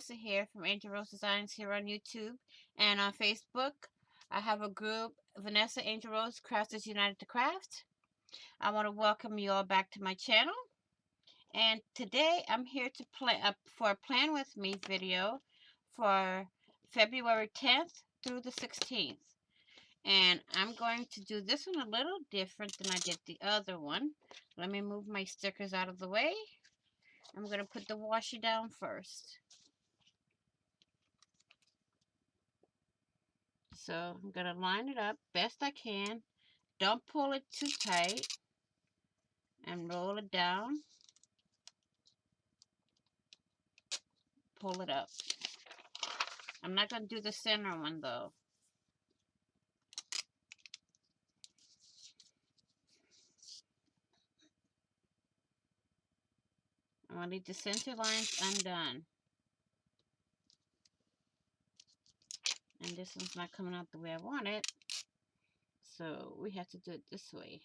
Vanessa here from Angel Rose Designs here on YouTube and on Facebook. I have a group, Vanessa Angel Rose Crafters United to Craft. I want to welcome you all back to my channel. And today I'm here to play for a Plan With Me video for February 10th through the 16th. And I'm going to do this one a little different than I did the other one. Let me move my stickers out of the way. I'm going to put the washi down first. So I'm going to line it up best I can. Don't pull it too tight. And roll it down. Pull it up. I'm not going to do the center one though. I'm going to leave the center lines undone. And this one's not coming out the way I want it. So we have to do it this way.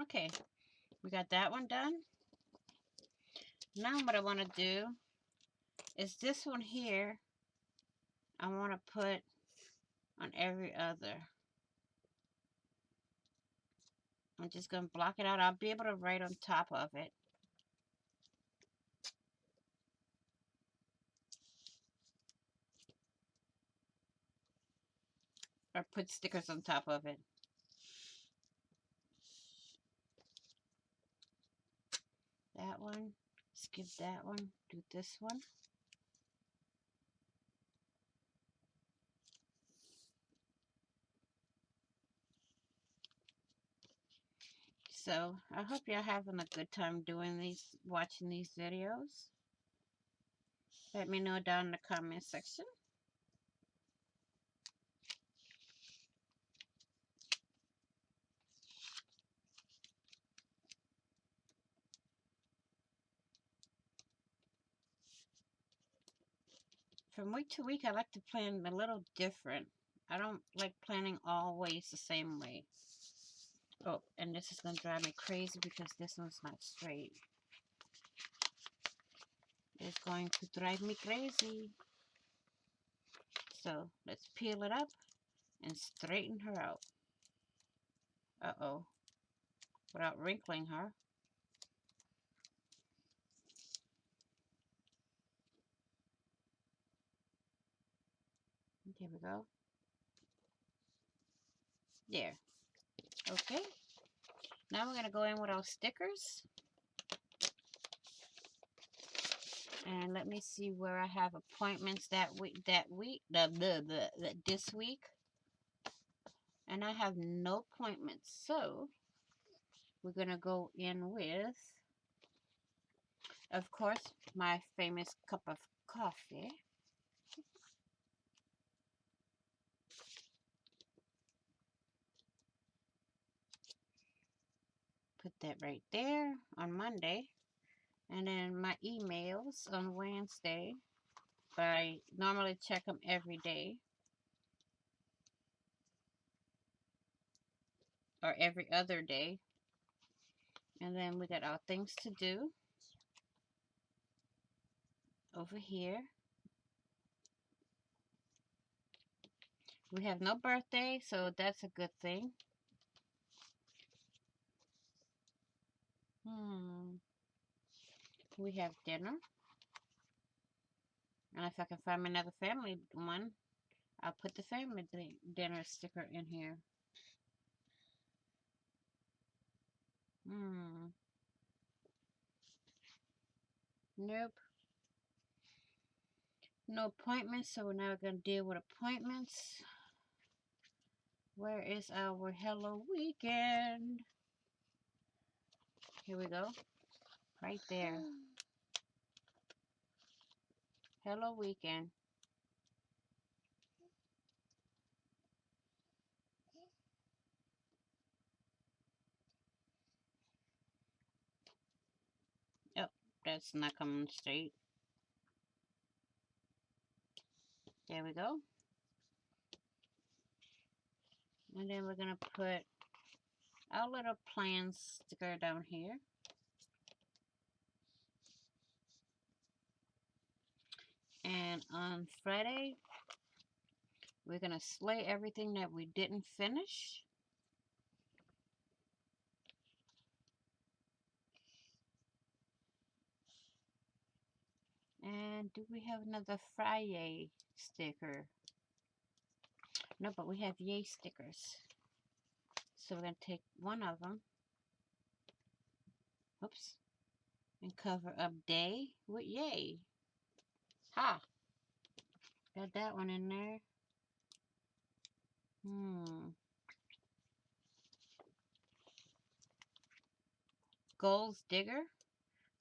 Okay, we got that one done. Now what I want to do is this one here, I want to put on every other. I'm just going to block it out. I'll be able to write on top of it. Or put stickers on top of it. That one. Skip that one. Do this one. So, I hope y'all having a good time doing these, watching these videos. Let me know down in the comment section. From week to week, I like to plan a little different. I don't like planning always the same way. Oh, and this is going to drive me crazy because this one's not straight. It's going to drive me crazy. So, let's peel it up and straighten her out. Uh-oh. Without wrinkling her. Here we go. There. Okay. Now we're going to go in with our stickers. And let me see where I have appointments this week. And I have no appointments. So, we're going to go in with, of course, my famous cup of coffee. Put that right there on Monday. And then my emails on Wednesday. But I normally check them every day. Or every other day. And then we got our things to do over here. We have no birthday, so that's a good thing. We have dinner. And if I can find another family one, I'll put the family dinner sticker in here. Nope. No appointments, so we're now going to deal with appointments. Where is our Hello Weekend? Here we go. Right there. Hello Weekend. Oh, that's not coming straight. There we go. And then we're going to put our little plan sticker down here. And on Friday, we're going to slay everything that we didn't finish. And do we have another Friday sticker? No, but we have yay stickers. So we're going to take one of them. Oops. And cover up day with yay. Ha! Got that one in there. Goals digger.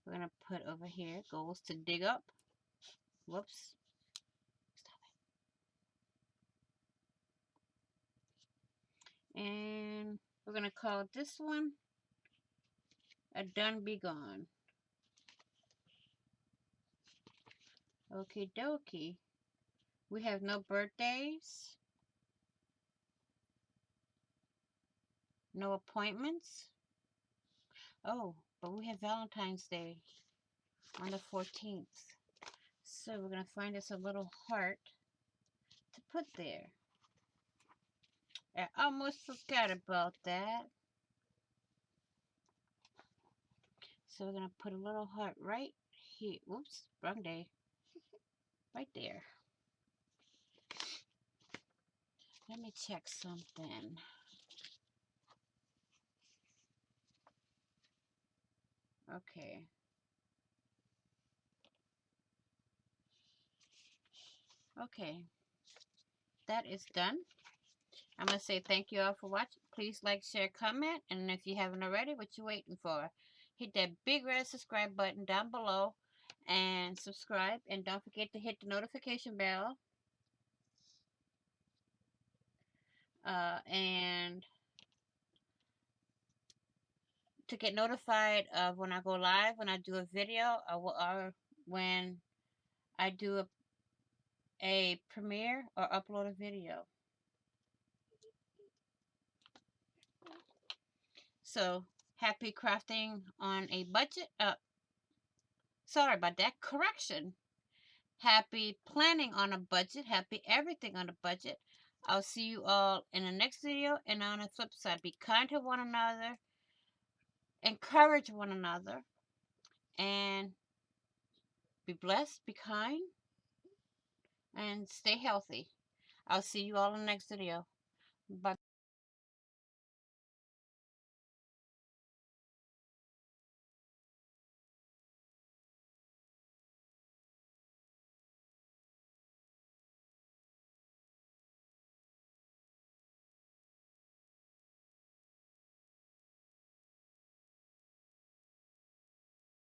We're going to put over here. Goals to dig up. Whoops. Stop it. And we're going to call this one a done be gone. Okie dokie. We have no birthdays. No appointments. Oh, but we have Valentine's Day on the 14th. So we're going to find us a little heart to put there. I almost forgot about that. So we're going to put a little heart right here. Whoops, wrong day. Right there. Let me check something. Okay. Okay. That is done. I'm going to say thank you all for watching. Please like, share, comment. And if you haven't already, what you waiting for? Hit that big red subscribe button down below and subscribe. And don't forget to hit the notification bell. And to get notified of when I go live, when I do a video, or when I do a premiere or upload a video. So, happy crafting on a budget. Sorry about that. Correction. Happy planning on a budget. Happy everything on a budget. I'll see you all in the next video. And on the flip side, be kind to one another. Encourage one another. And be blessed. Be kind. And stay healthy. I'll see you all in the next video. Bye.